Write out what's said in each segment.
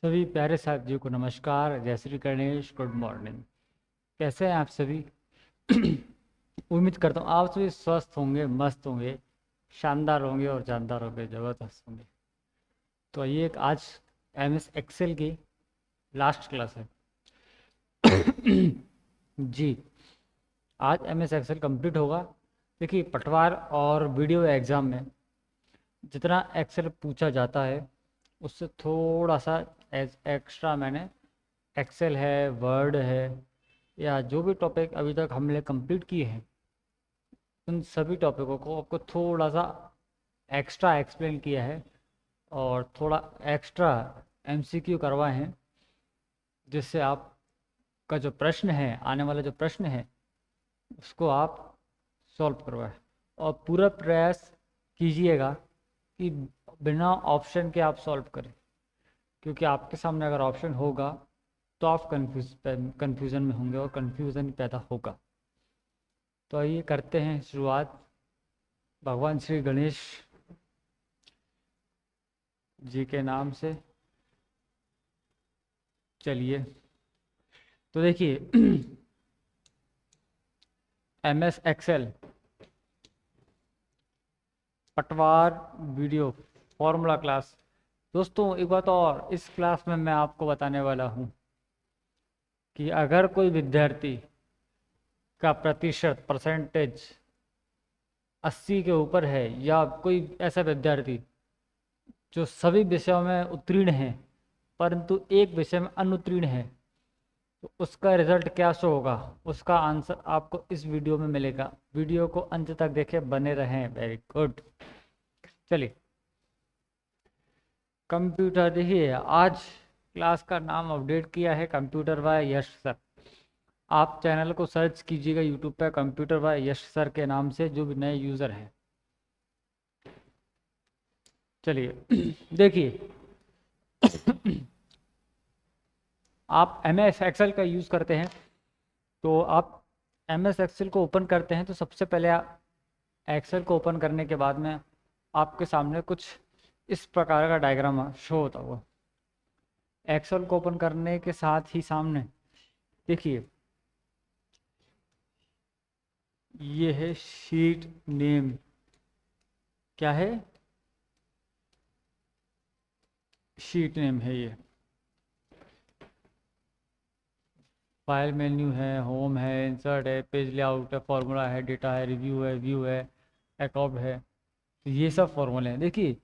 सभी प्यारे साथियों को नमस्कार। जय श्री गणेश। Good morning. कैसे हैं आप सभी? उम्मीद करता हूँ आप सभी स्वस्थ होंगे, मस्त होंगे, शानदार होंगे और जानदार होंगे, ज़बरदस्त होंगे। तो ये एक आज MS एक्सेल की लास्ट क्लास है। जी, आज MS एक्सेल कंप्लीट होगा। देखिए, पटवार और वीडियो एग्ज़ाम में जितना एक्सेल पूछा जाता है उससे थोड़ा सा एक्स्ट्रा मैंने एक्सेल है, वर्ड है, या जो भी टॉपिक अभी तक हमने कंप्लीट किए हैं उन सभी टॉपिकों को आपको थोड़ा सा एक्स्ट्रा एक्सप्लेन किया है और थोड़ा एक्स्ट्रा MCQ करवाए हैं, जिससे आपका जो प्रश्न है, आने वाला जो प्रश्न है, उसको आप सॉल्व करवाएं। और पूरा प्रयास कीजिएगा कि बिना ऑप्शन के आप सॉल्व करें, क्योंकि आपके सामने अगर ऑप्शन होगा तो आप कन्फ्यूज़न में होंगे और कन्फ्यूज़न पैदा होगा। तो आइए करते हैं शुरुआत भगवान श्री गणेश जी के नाम से। चलिए, तो देखिए, MS एक्सेल पटवार वीडियो फॉर्मूला क्लास। दोस्तों, एक बात और, इस क्लास में मैं आपको बताने वाला हूँ कि अगर कोई विद्यार्थी का प्रतिशत परसेंटेज 80 के ऊपर है, या कोई ऐसा विद्यार्थी जो सभी विषयों में उत्तीर्ण है परंतु एक विषय में अनुत्तीर्ण है, तो उसका रिजल्ट क्या शो होगा, उसका आंसर आपको इस वीडियो में मिलेगा। वीडियो को अंत तक देखें, बने रहें। Very good. चलिए, कंप्यूटर। देखिए, आज क्लास का नाम अपडेट किया है कंप्यूटर बाय यश सर। आप चैनल को सर्च कीजिएगा यूट्यूब पे कंप्यूटर बाय यश सर के नाम से, जो भी नए यूज़र हैं। चलिए, देखिए, आप MS एक्सेल का यूज़ करते हैं, तो आप MS एक्सेल को ओपन करते हैं तो सबसे पहले एक्सेल को ओपन करने के बाद में आपके सामने कुछ इस प्रकार का डायग्राम शो होता हुआ। एक्सेल को ओपन करने के साथ ही सामने देखिए, ये है शीट नेम। क्या है? शीट नेम है ये। फाइल मेन्यू है, होम है, इंसर्ट है, पेज लेआउट है, फॉर्मूला है, डेटा है, रिव्यू है, व्यू है, अकाउंट है। तो ये सब फॉर्मूले हैं। देखिए,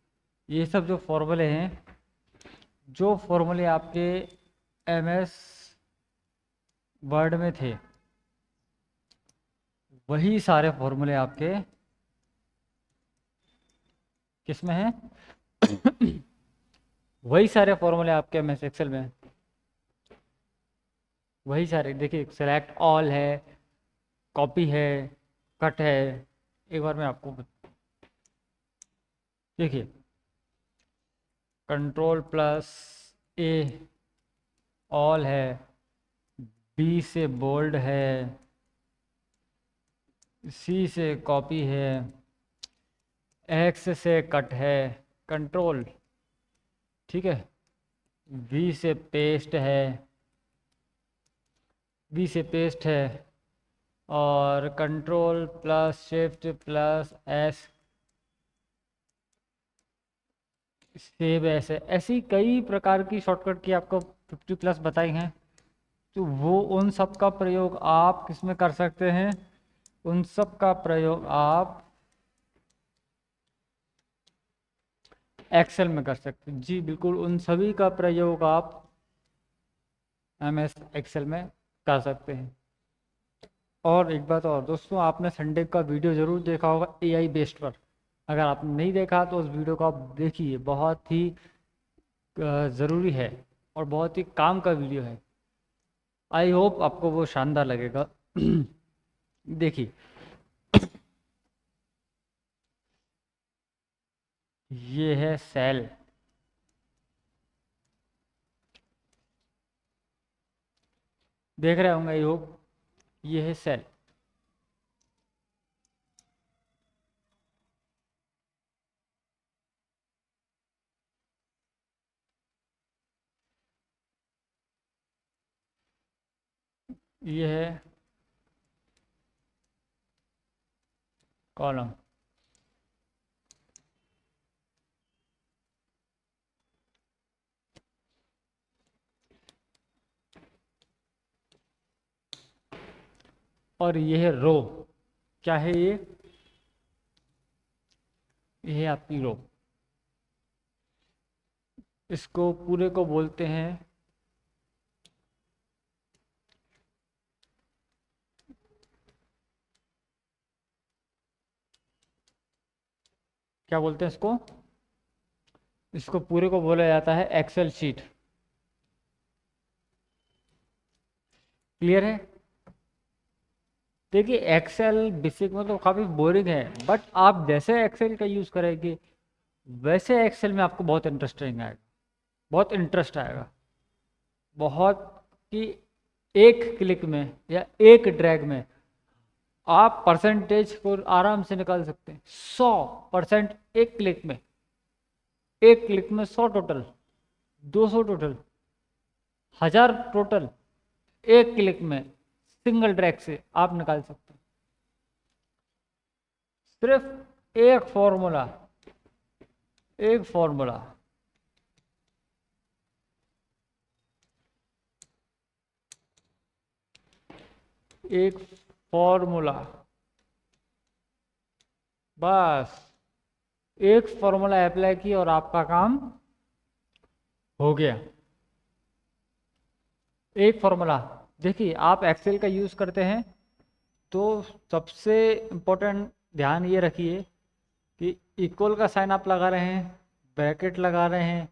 ये सब जो फॉर्मूले हैं, जो फॉर्मूले आपके MS वर्ड में थे, वही सारे फॉर्मूले आपके किस में हैं? वही सारे फॉर्मूले आपके MS एक्सेल में हैं। वही सारे। देखिए, सेलेक्ट ऑल है, कॉपी है, कट है। एक बार मैं आपको देखिए, कंट्रोल+A ऑल है, B से बोल्ड है, C से कॉपी है, X से कट है, कंट्रोल, ठीक है, V से पेस्ट है, B से पेस्ट है, और कंट्रोल+Shift+S सेव ऐसे। ऐसी कई प्रकार की शॉर्टकट की आपको 50+ बताई हैं। तो वो उन सब का प्रयोग आप किस में कर सकते हैं? उन सब का प्रयोग आप एक्सेल में कर सकते हैं। जी बिल्कुल, उन सभी का प्रयोग आप MS एक्सेल में कर सकते हैं। और एक बात और दोस्तों, आपने संडे का वीडियो ज़रूर देखा होगा AI बेस्ड पर। अगर आपने नहीं देखा तो उस वीडियो को आप देखिए, बहुत ही ज़रूरी है और बहुत ही काम का वीडियो है। आई होप आपको वो शानदार लगेगा। देखिए, ये है सेल। देख रहे होंगे आई होप। ये है सेल। ये है कॉलम, और ये है रो। क्या है ये है आपकी रो। इसको पूरे को बोलते हैं क्या बोलते हैं इसको, इसको पूरे को बोला जाता है एक्सेल शीट। क्लियर है? देखिए एक्सेल बेसिक में तो काफ़ी बोरिंग है, बट आप जैसे एक्सेल का यूज़ करेंगे वैसे एक्सेल में आपको बहुत इंटरेस्टिंग आएगा, बहुत इंटरेस्ट आएगा, बहुत, कि एक क्लिक में या एक ड्रैग में आप परसेंटेज को आराम से निकाल सकते हैं। 100% एक क्लिक में, एक क्लिक में 100 टोटल, 200 टोटल, 1000 टोटल, एक क्लिक में सिंगल ड्रैग से आप निकाल सकते हैं। सिर्फ एक फॉर्मूला, एक फॉर्मूला, एक फॉर्मूला, बस एक फॉर्मूला अप्लाई किया और आपका काम हो गया। एक फॉर्मूला। देखिए आप एक्सेल का यूज़ करते हैं तो सबसे इम्पोर्टेंट ध्यान ये रखिए कि इक्वल का साइन आप लगा रहे हैं, ब्रैकेट लगा रहे हैं,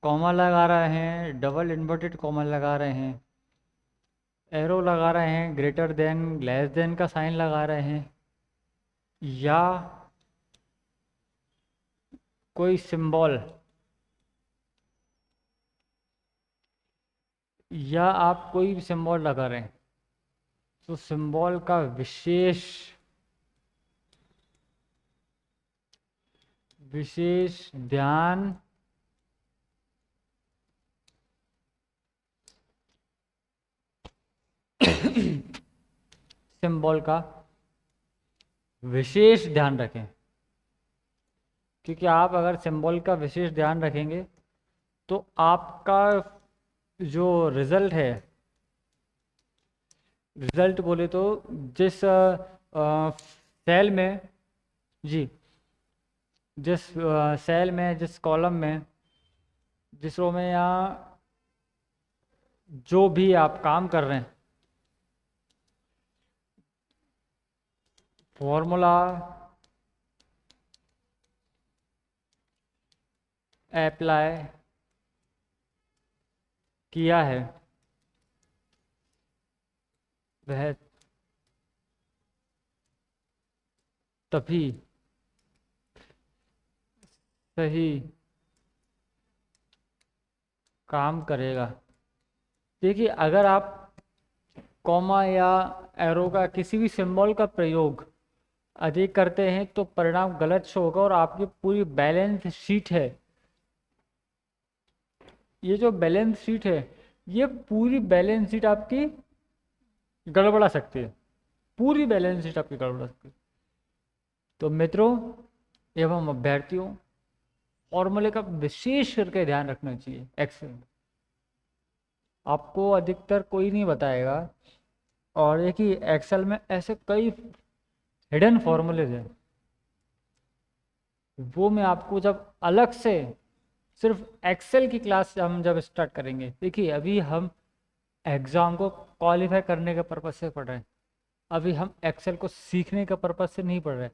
कॉमा लगा रहे हैं, डबल इन्वर्टेड कॉमा लगा रहे हैं, एरो लगा रहे हैं, ग्रेटर देन लेस देन का साइन लगा रहे हैं, या कोई सिंबल, या आप कोई भी सिंबल लगा रहे हैं, तो सिंबल का विशेष विशेष ध्यान सिंबल का विशेष ध्यान रखें, क्योंकि आप अगर सिंबल का विशेष ध्यान रखेंगे तो आपका जो रिजल्ट है, रिजल्ट बोले तो जिस सेल में, जी जिस सेल में, जिस कॉलम में, जिस रो में, या जो भी आप काम कर रहे हैं, फॉर्मूला अप्लाई किया है वह तभी सही काम करेगा। देखिए अगर आप कॉमा या एरो का किसी भी सिंबल का प्रयोग अधिक करते हैं तो परिणाम गलत शो होगा, और आपकी पूरी बैलेंस शीट है, ये जो बैलेंस शीट है, ये पूरी बैलेंस शीट आपकी गड़बड़ा सकती है, पूरी बैलेंस शीट आपकी गड़बड़ा सकती है। तो मित्रों एवं अभ्यर्थियों, फॉर्मूले का विशेष करके ध्यान रखना चाहिए एक्सेल में। आपको अधिकतर कोई नहीं बताएगा, और एक ही एक्सेल में ऐसे कई हिडन फॉर्मूलेज हैं, वो मैं आपको जब अलग से सिर्फ एक्सेल की क्लास हम जब स्टार्ट करेंगे, देखिए अभी हम एग्ज़ाम को क्वालिफाई करने के पर्पज़ से पढ़ रहे हैं, अभी हम एक्सेल को सीखने के पर्पज़ से नहीं पढ़ रहे,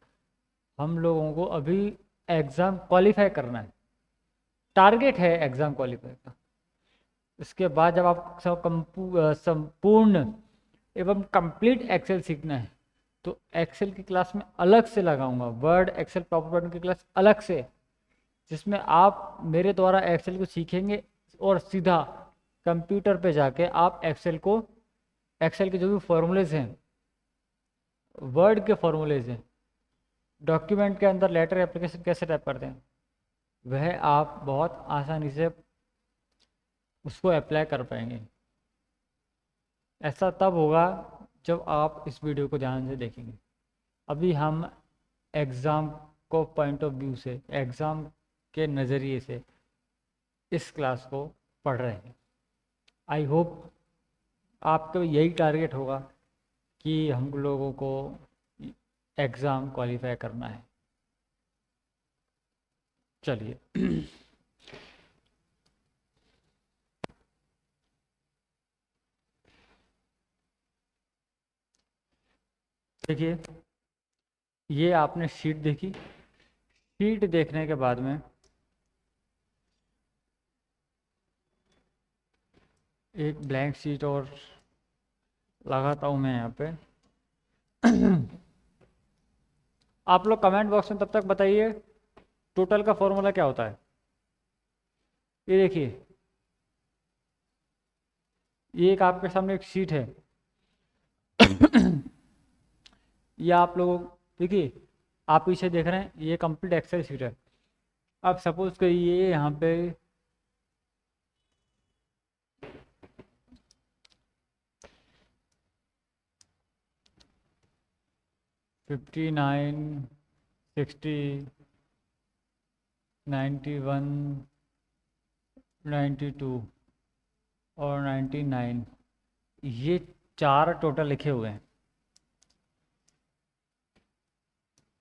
हम लोगों को अभी एग्ज़ाम क्वालिफाई करना है, टारगेट है एग्ज़ाम क्वालिफाई का। इसके बाद जब आप संपूर्ण एवं कंप्लीट एक्सेल सीखना है तो एक्सेल की क्लास में अलग से लगाऊंगा, वर्ड एक्सेल पावर पॉइंट की क्लास अलग से, जिसमें आप मेरे द्वारा एक्सेल को सीखेंगे और सीधा कंप्यूटर पे जाके आप एक्सेल को, एक्सेल के जो भी फॉर्मूलेज हैं, वर्ड के फॉर्मूलेज हैं, डॉक्यूमेंट के अंदर लेटर एप्लीकेशन कैसे टाइप करते हैं, वह आप बहुत आसानी से उसको अप्लाई कर पाएंगे। ऐसा तब होगा जब आप इस वीडियो को ध्यान से देखेंगे। अभी हम एग्ज़ाम को पॉइंट ऑफ व्यू से, एग्ज़ाम के नज़रिए से इस क्लास को पढ़ रहे हैं। आई होप आपका यही टारगेट होगा कि हम लोगों को एग्ज़ाम क्वालिफाई करना है। चलिए देखिए, ये आपने शीट देखी। शीट देखने के बाद में एक ब्लैंक शीट और लगाता हूँ मैं यहाँ पे। आप लोग कमेंट बॉक्स में तब तक बताइए टोटल का फॉर्मूला क्या होता है। ये देखिए, ये एक आपके सामने एक शीट है। ये आप लोग देखिए, आप पीछे देख रहे हैं, ये कंप्लीट एक्सेल शीट है। अब सपोज करिए यहाँ पे फिफ्टी 60 91 92 और 99, ये 4 टोटल लिखे हुए हैं।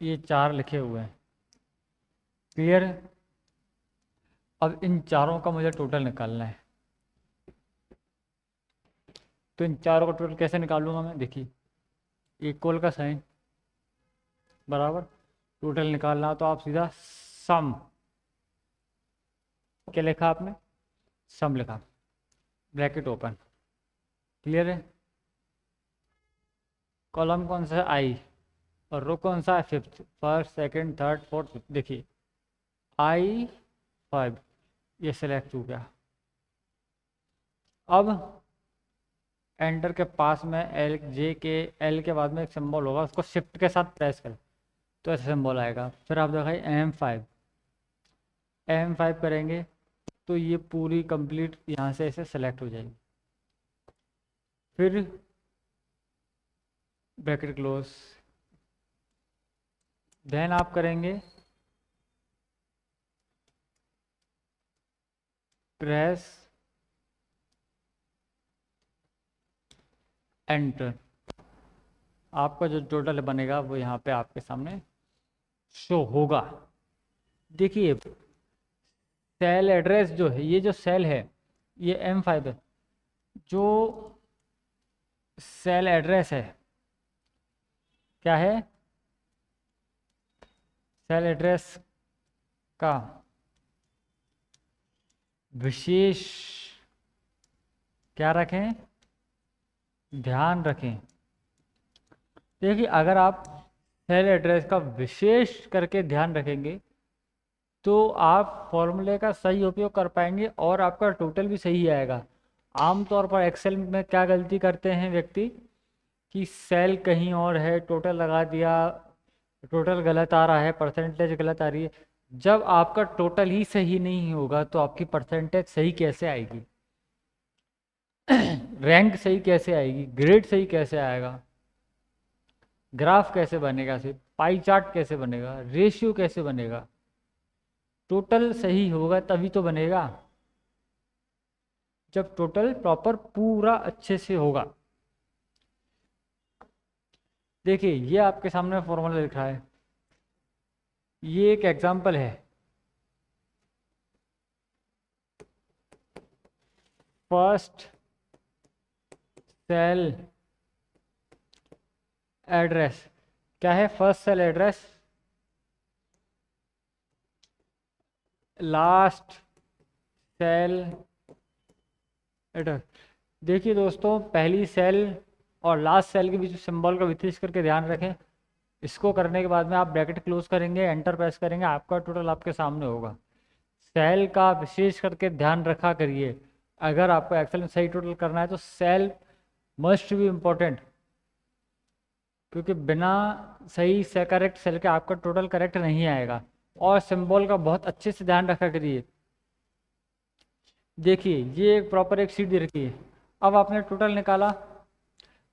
ये 4 लिखे हुए हैं। क्लियर है? अब इन चारों का मुझे टोटल निकालना है। तो इन चारों का टोटल कैसे निकालूंगा मैं? देखिए, इक्वल का साइन बराबर, टोटल निकालना तो आप सीधा सम, क्या लिखा आपने? सम लिखा, ब्रैकेट ओपन। क्लियर है? कॉलम कौन सा है? आई। और रो कौन सा है? Fifth. First, second, third, fourth, fifth. देखिए आई 5, ये सेलेक्ट हो गया। अब एंटर के पास में एल जे के एल के बाद में एक सिंबल होगा, उसको शिफ्ट के साथ प्रेस कर तो ऐसा सिंबल आएगा। फिर आप दिखाइए M5 करेंगे तो ये पूरी कंप्लीट यहाँ से ऐसे सेलेक्ट हो जाएगी। फिर ब्रैकेट क्लोज, देन आप करेंगे प्रेस एंटर। आपका जो टोटल बनेगा वो यहाँ पे आपके सामने शो होगा। देखिए, सेल एड्रेस जो है, ये जो सेल है ये M5 है। जो सेल एड्रेस है क्या है? सेल एड्रेस का विशेष क्या रखें? ध्यान रखें। देखिए, अगर आप सेल एड्रेस का विशेष करके ध्यान रखेंगे तो आप फॉर्मूले का सही उपयोग कर पाएंगे और आपका टोटल भी सही आएगा। आमतौर पर एक्सेल में क्या गलती करते हैं व्यक्ति कि सेल कहीं और है, टोटल लगा दिया, टोटल गलत आ रहा है, परसेंटेज गलत आ रही है। जब आपका टोटल ही सही नहीं होगा तो आपकी परसेंटेज सही कैसे आएगी? रैंक सही कैसे आएगी? ग्रेड सही कैसे आएगा? ग्राफ कैसे बनेगा? सिर्फ पाई चार्ट कैसे बनेगा? रेशियो कैसे बनेगा? टोटल सही होगा तभी तो बनेगा, जब टोटल प्रॉपर पूरा अच्छे से होगा। देखिए, ये आपके सामने फॉर्मूला लिखा है, ये एक एग्जांपल है। फर्स्ट सेल एड्रेस क्या है? First cell address, last cell address. देखिए दोस्तों, पहली सेल और लास्ट सेल के बीच सिंबल का विशेष करके ध्यान रखें। इसको करने के बाद में आप ब्रैकेट क्लोज करेंगे, एंटर प्रेस करेंगे, आपका टोटल आपके सामने होगा। सेल का विशेष करके ध्यान रखा करिए। अगर आपको एक्सेल में सही टोटल करना है तो सेल मस्ट बी इम्पोर्टेंट, क्योंकि बिना सही से करेक्ट सेल के आपका टोटल करेक्ट नहीं आएगा। और सिंबल का बहुत अच्छे से ध्यान रखा करिए। देखिए, ये एक प्रॉपर एक शीट दे रखी है। अब आपने टोटल निकाला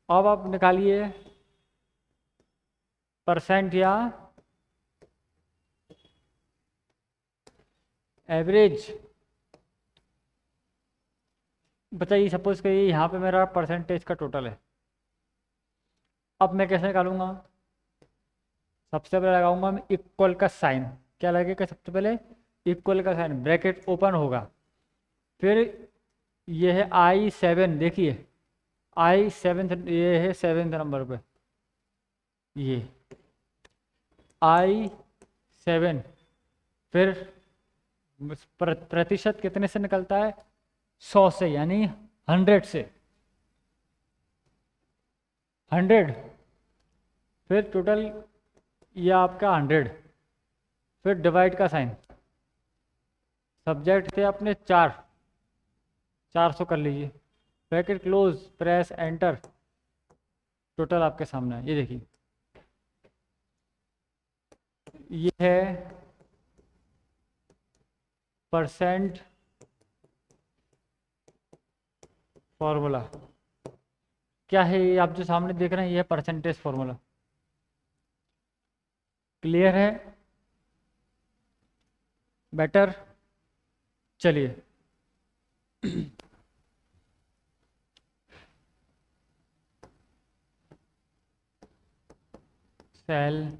अब आप निकालिए परसेंट या एवरेज। बताइए, सपोज करिए यहाँ पे मेरा परसेंटेज का टोटल है। अब मैं कैसे निकालूंगा? सबसे पहले लगाऊंगा मैं इक्वल का साइन। क्या लगेगा सबसे पहले? इक्वल का साइन, ब्रैकेट ओपन होगा। फिर ये है I7, देखिए I7, ये है 7th नंबर पे, ये I7। फिर प्रतिशत कितने से निकलता है? 100 से, यानी 100 से, 100। फिर टोटल ये आपका 100। फिर डिवाइड का साइन। सब्जेक्ट थे अपने 400 कर लीजिए, bracket close, press enter. Total आपके सामने है, ये देखिए, ये है परसेंट फॉर्मूला। क्या है ये आप जो सामने देख रहे हैं? ये है परसेंटेज फॉर्मूला। क्लियर है? बेटर। चलिए सेल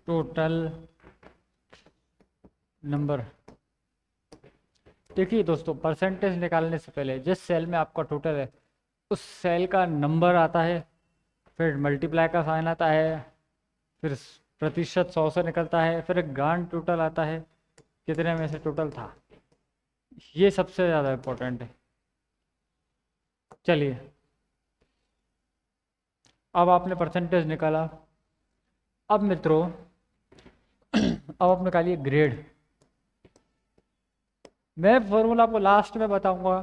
टोटल नंबर। देखिए दोस्तों, परसेंटेज निकालने से पहले जिस सेल में आपका टोटल है उस सेल का नंबर आता है, फिर मल्टीप्लाई का साइन आता है, फिर प्रतिशत 100 से निकलता है, फिर ग्रांड टोटल आता है, कितने में से टोटल था। ये सबसे ज़्यादा इम्पोर्टेंट है। चलिए, अब आपने परसेंटेज निकाला। अब मित्रों अब आप निकालिए ग्रेड। मैं फॉर्मूला आपको लास्ट में बताऊंगा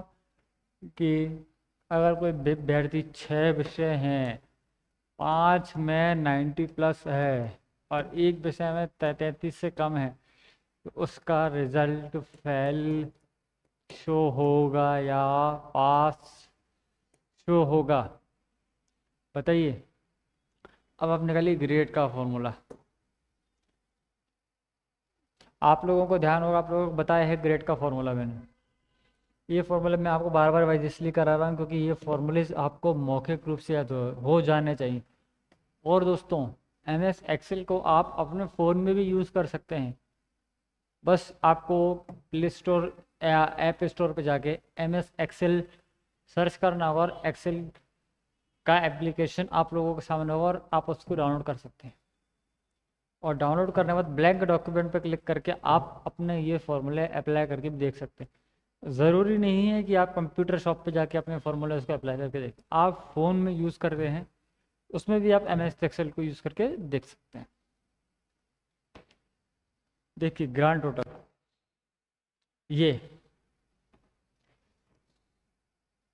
कि अगर कोई विद्यार्थी 6 विषय हैं, 5 में 90+ है और एक विषय में 33 से कम है, तो उसका रिजल्ट फेल शो होगा या पास शो होगा? बताइए। अब आप निकालिए ग्रेड का फॉर्मूला। आप लोगों को ध्यान होगा, आप लोगों को बताया है ग्रेड का फॉर्मूला मैंने। ये फॉर्मूला मैं आपको बार बार वाइज इसलिए करा रहा हूँ क्योंकि ये फॉर्मूले आपको मौखिक रूप से याद हो जाने चाहिए। और दोस्तों, MS एक्सेल को आप अपने फ़ोन में भी यूज़ कर सकते हैं। बस आपको प्ले स्टोर या ऐप स्टोर पे जाके MS एक्सेल सर्च करना होगा और एक्सेल का एप्लीकेशन आप लोगों के सामने होगा और आप उसको डाउनलोड कर सकते हैं। और डाउनलोड करने के बाद ब्लैंक डॉक्यूमेंट पर क्लिक करके आप अपने ये फॉर्मूले अप्लाई करके भी देख सकते हैं। ज़रूरी नहीं है कि आप कंप्यूटर शॉप पे जाके अपने फॉर्मूले उसको अप्लाई करके देखें। आप फ़ोन में यूज़ कर रहे हैं, उसमें भी आप MS एक्सेल को यूज़ करके देख सकते हैं। देखिए ग्रांड टोटल, ये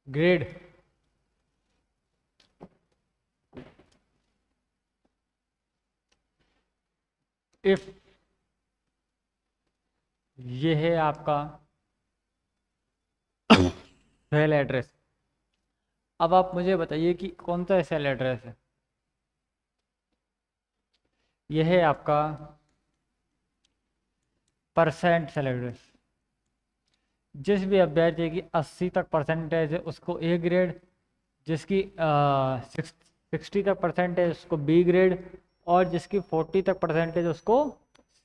ग्रेड, इफ, ये है आपका सेल एड्रेस। अब आप मुझे बताइए कि कौन सा सेल एड्रेस है? यह है आपका परसेंट सेल एड्रेस। जिस भी अभ्यर्थी की 80 तक परसेंटेज है उसको A ग्रेड, जिसकी 60 तक परसेंटेज उसको B ग्रेड, और जिसकी 40 तक परसेंटेज उसको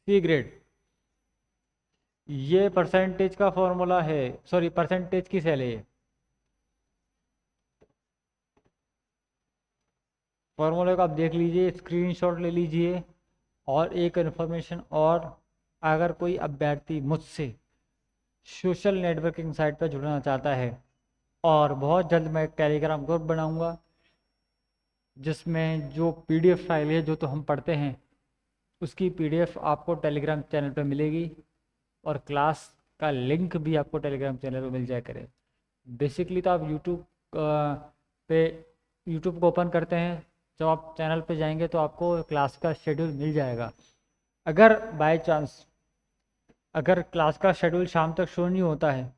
C ग्रेड। ये परसेंटेज का फॉर्मूला है, सॉरी परसेंटेज की सेल है ये। फॉर्मूले को आप देख लीजिए, स्क्रीनशॉट ले लीजिए। और एक इन्फॉर्मेशन और, अगर कोई अभ्यर्थी मुझसे सोशल नेटवर्किंग साइट पर जुड़ना चाहता है, और बहुत जल्द मैं एक टेलीग्राम ग्रुप बनाऊंगा जिसमें जो PDF फाइल है जो तो हम पढ़ते हैं उसकी PDF आपको टेलीग्राम चैनल पर मिलेगी, और क्लास का लिंक भी आपको टेलीग्राम चैनल पर मिल जाया करे। बेसिकली तो आप यूट्यूब पे यूट्यूब को ओपन करते हैं, जब आप चैनल पे जाएंगे तो आपको क्लास का शेड्यूल मिल जाएगा। अगर बाय चांस अगर क्लास का शेड्यूल शाम तक शो नहीं होता है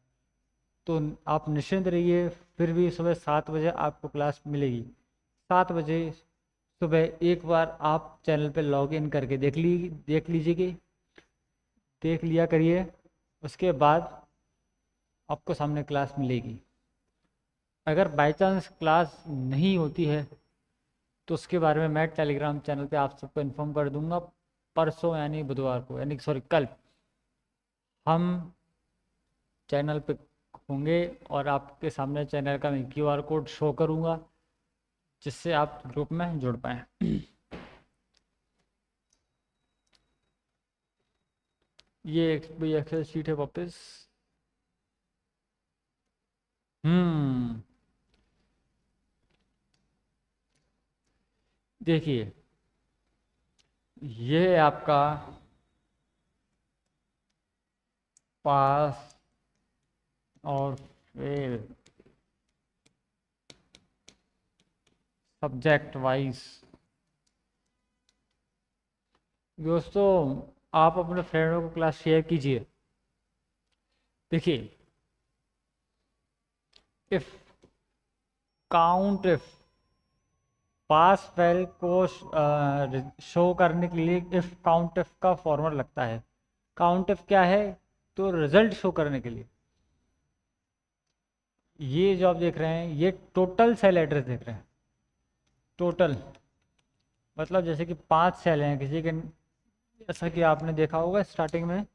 तो आप निश्चिंत रहिए, फिर भी सुबह 7 बजे आपको क्लास मिलेगी। 7 बजे सुबह एक बार आप चैनल पे लॉग इन करके देख लीजिए कि देख लिया करिए। उसके बाद आपको सामने क्लास मिलेगी। अगर बाई चांस क्लास नहीं होती है तो उसके बारे में मैं टेलीग्राम चैनल पे आप सबको इन्फॉर्म कर दूंगा। परसों यानी बुधवार को, यानी सॉरी कल, हम चैनल पे होंगे और आपके सामने चैनल का मैं क्यूआर कोड शो करूंगा, जिससे आप ग्रुप में जुड़ पाएँ। ये एक्सेल शीट है वापस। हम्म देखिए, ये आपका पास और फेल सब्जेक्ट वाइज। दोस्तों, आप अपने फ्रेंडों को क्लास शेयर कीजिए। देखिए, if count if pass fail को शो करने के लिए इफ काउंट इफ का फॉर्मूला लगता है। काउंट इफ क्या है? तो रिजल्ट शो करने के लिए। ये जो आप देख रहे हैं, ये टोटल सेल एड्रेस देख रहे हैं। टोटल मतलब जैसे कि 5 सेल हैं किसी के, जैसा कि आपने देखा होगा स्टार्टिंग में।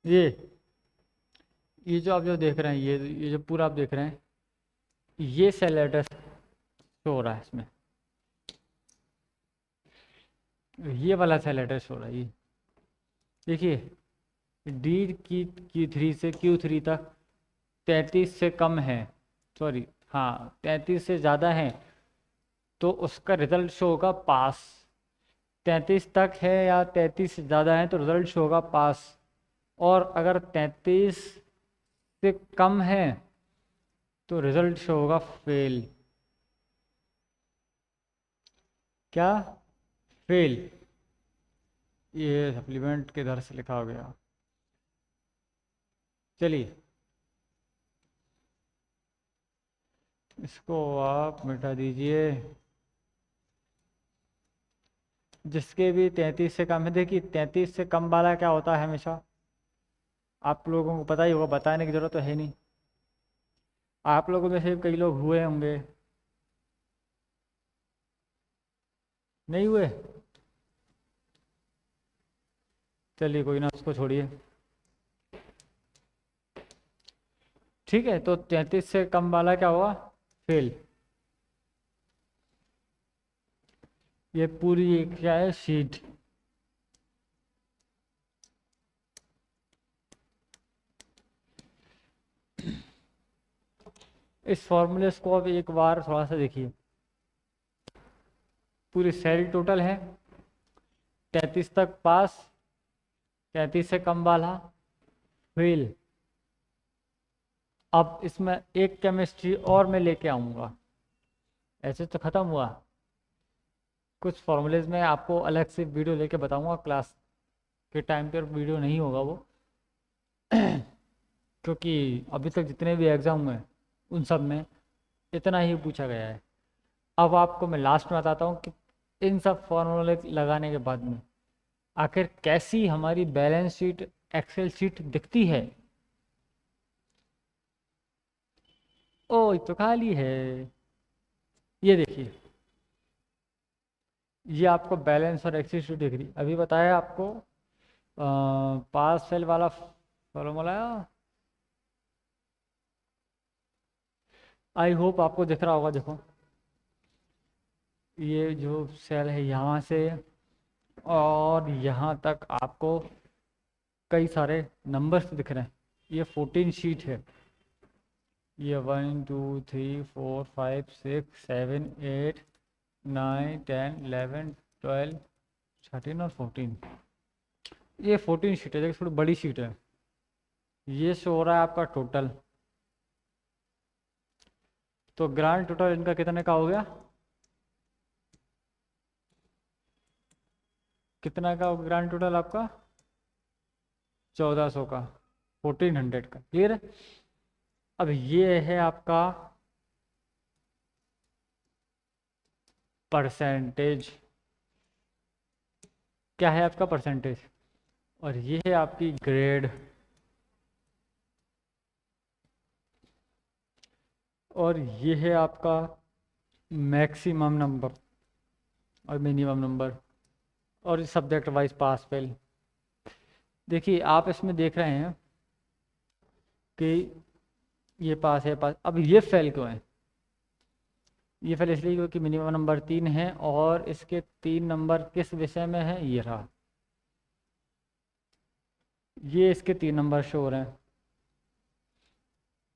ये ये जो आप जो देख रहे हैं, ये जो पूरा आप देख रहे हैं, ये सेल एड्रेस शो हो रहा है इसमें। ये वाला सेल एड्रेस शो हो रहा है। ये देखिए, डी की Q3 से Q3 तक 33 से कम है, सॉरी हाँ 33 से ज़्यादा है तो उसका रिजल्ट शो होगा पास। 33 तक है या 33 से ज़्यादा है तो रिजल्ट शो होगा पास। और अगर 33 से कम है तो रिजल्ट शो होगा फेल। क्या? फेल। ये सप्लीमेंट के इधर से लिखा हो गया। चलिए, इसको आप मिटा दीजिए। जिसके भी 33 से कम है, देखिए 33 से कम वाला क्या होता है हमेशा, आप लोगों को पता ही होगा, बताने की ज़रूरत तो है नहीं। आप लोगों में से कई लोग हुए होंगे, नहीं हुए? चलिए कोई ना, उसको छोड़िए। ठीक है, तो 33 से कम वाला क्या हुआ? फेल। ये पूरी क्या है? शीट। इस फॉर्मूले को अब एक बार थोड़ा सा देखिए। पूरी सेल टोटल है, 33 तक पास, 33 से कम वाला फेल। अब इसमें एक केमिस्ट्री और मैं लेके आऊँगा। ऐसे तो ख़त्म हुआ। कुछ फॉर्मूलेज में आपको अलग से वीडियो लेके बताऊँगा, क्लास के टाइम पर वीडियो नहीं होगा वो। क्योंकि अभी तक जितने भी एग्ज़ाम हुए उन सब में इतना ही पूछा गया है। अब आपको मैं लास्ट में बताता हूँ कि इन सब फॉर्मूले लगाने के बाद में आखिर कैसी हमारी बैलेंस शीट, एक्सेल शीट दिखती है। ओ, ये तो खाली है। ये देखिए, ये आपको बैलेंस और एक्सेल शीट दिख रही। अभी बताया आपको पास फेल वाला फॉर्मूला। आई होप आपको दिख रहा होगा। देखो, ये जो सेल है यहाँ से और यहाँ तक आपको कई सारे नंबर्स दिख रहे हैं। ये 14 शीट है। ये 1 2 3 4 5 6 7 8 9 10 11 12 13 और 14। ये 14 शीट है, देखिए थोड़ी बड़ी शीट है। ये शो हो रहा है आपका टोटल। तो ग्रांड टोटल इनका कितने का हो गया? कितना का ग्रांड टोटल आपका? 1400 का। 1400 का। क्लियर है? अब ये है आपका परसेंटेज, क्या है आपका परसेंटेज, और ये है आपकी ग्रेड, और ये है आपका मैक्सिमम नंबर और मिनिमम नंबर, और सब्जेक्ट वाइज पास फेल। देखिए आप इसमें देख रहे हैं कि ये पास है पास, अब ये फेल क्यों है? ये फेल इसलिए क्योंकि मिनिमम नंबर 3 है और इसके 3 नंबर किस विषय में है, ये रहा, ये इसके 3 नंबर शो हो रहे हैं,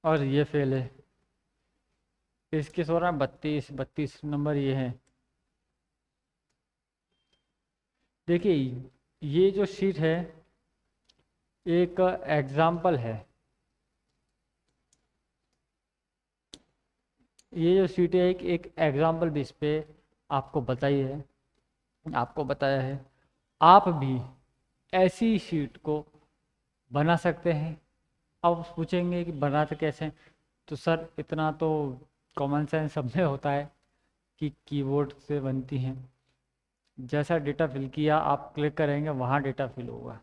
और ये फेल है। इसके शो रहा है 32 नंबर ये है। देखिए ये जो शीट है एक एग्जाम्पल है, ये जो शीट है एक एग्जाम्पल बेस पे आपको बताया है। आप भी ऐसी शीट को बना सकते हैं। अब आप पूछेंगे कि बनाते कैसे हैं? तो सर इतना तो कॉमन सेंस सब में होता है कि कीबोर्ड से बनती हैं। जैसा डेटा फिल किया आप क्लिक करेंगे वहाँ डेटा फिल होगा,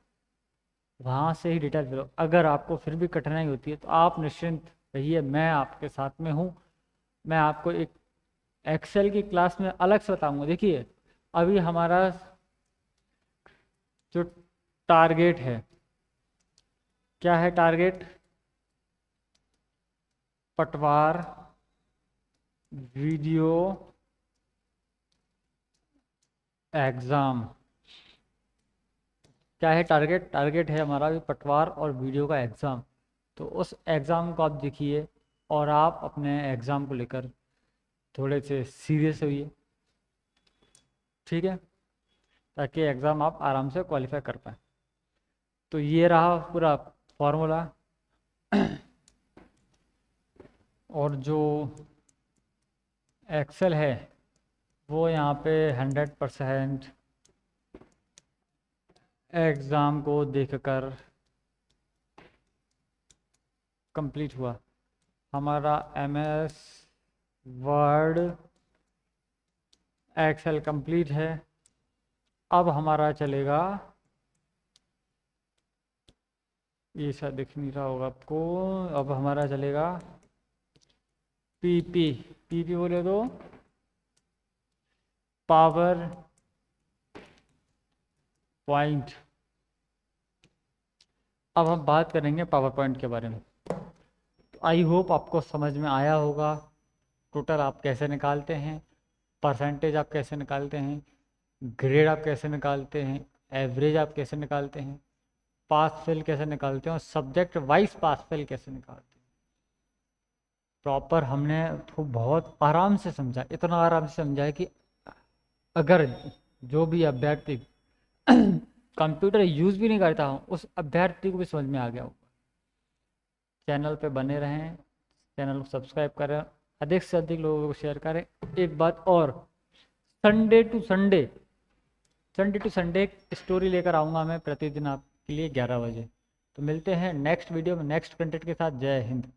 वहाँ से ही डेटा फिल होगा। अगर आपको फिर भी कठिनाई होती है तो आप निश्चिंत रहिए, मैं आपके साथ में हूँ। मैं आपको एक एक्सेल की क्लास में अलग से बताऊंगा। देखिए अभी हमारा जो टारगेट है, क्या है टारगेट? पटवार वीडियो एग्ज़ाम। क्या है टारगेट? टारगेट है हमारा भी पटवार और वीडियो का एग्ज़ाम। तो उस एग्ज़ाम को आप देखिए और आप अपने एग्ज़ाम को लेकर थोड़े से सीरियस होइए, ठीक है, ताकि एग्ज़ाम आप आराम से क्वालिफाई कर पाए। तो ये रहा पूरा फॉर्मूला। और जो एक्सेल है वो यहाँ पे 100% एग्ज़ाम को देखकर कंप्लीट हुआ। हमारा MS वर्ड एक्सेल कंप्लीट है। अब हमारा चलेगा, ये शायद दिख नहीं रहा होगा आपको, अब हमारा चलेगा पीपी बोले तो पावर पॉइंट। अब हम बात करेंगे पावर पॉइंट के बारे में। तो आई होप आपको समझ में आया होगा टोटल आप कैसे निकालते हैं, परसेंटेज आप कैसे निकालते हैं, ग्रेड आप कैसे निकालते हैं, एवरेज आप कैसे निकालते हैं, पास फेल कैसे निकालते हैं, और सब्जेक्ट वाइज पास फेल कैसे निकालते हैं। प्रॉपर हमने तो बहुत आराम से समझा, इतना आराम से समझा है कि अगर जो भी अभ्यर्थी कंप्यूटर यूज़ भी नहीं करता हूँ उस अभ्यर्थी को भी समझ में आ गया होगा। चैनल पे बने रहें, चैनल को सब्सक्राइब करें, अधिक से अधिक लोगों को शेयर करें। एक बात और, संडे टू संडे एक स्टोरी लेकर आऊँगा मैं प्रतिदिन आपके लिए 11 बजे। तो मिलते हैं नेक्स्ट वीडियो में नेक्स्ट कंटेंट के साथ। जय हिंद।